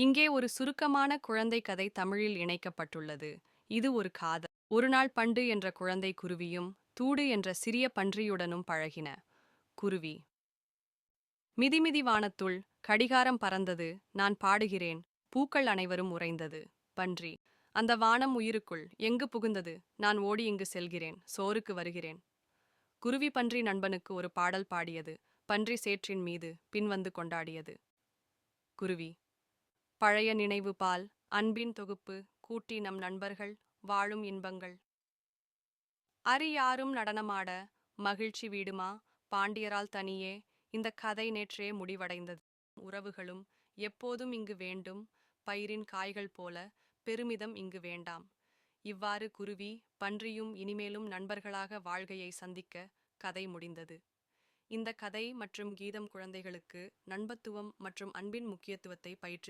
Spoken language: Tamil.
இங்கே ஒரு சுருக்கமான குழந்தை கதை தமிழில் இணைக்கப்பட்டுள்ளது. இது ஒரு காதல். ஒருநாள் பண்டு என்ற குழந்தை குருவியும் தூடு என்ற சிறிய பன்றியுடனும் பழகின. குருவி: மிதிமிதி வானத்துள் கடிகாரம் பறந்தது, நான் பாடுகிறேன், பூக்கள் அனைவரும் உறைந்தது. பன்றி: அந்த வானம் உயிருக்குள் எங்கு புகுந்தது, நான் ஓடி இங்கு செல்கிறேன், சோறுக்கு வருகிறேன். குருவி பன்றி நண்பனுக்கு ஒரு பாடல் பாடியது. பன்றி சேற்றின் மீது பின்வந்து கொண்டாடியது. குருவி: பழைய நினைவு பால், அன்பின் தொகுப்பு, கூட்டி நம் நண்பர்கள் வாழும் இன்பங்கள். யாரும் நடனமாட மகிழ்ச்சி வீடுமா, பாண்டியரால் தனியே, இந்த கதை நேற்றே முடிவடைந்தது. உறவுகளும் எப்போதும் இங்கு வேண்டும், பயிரின் காய்கள் போல பெருமிதம் இங்கு வேண்டாம். இவ்வாறு குருவி பன்றியும் இனிமேலும் நண்பர்களாக வாழ்கையை சந்திக்க கதை முடிந்தது. இந்த கதை மற்றும் கீதம் குழந்தைகளுக்கு நண்பத்துவம் மற்றும் அன்பின் முக்கியத்துவத்தை பயிற்று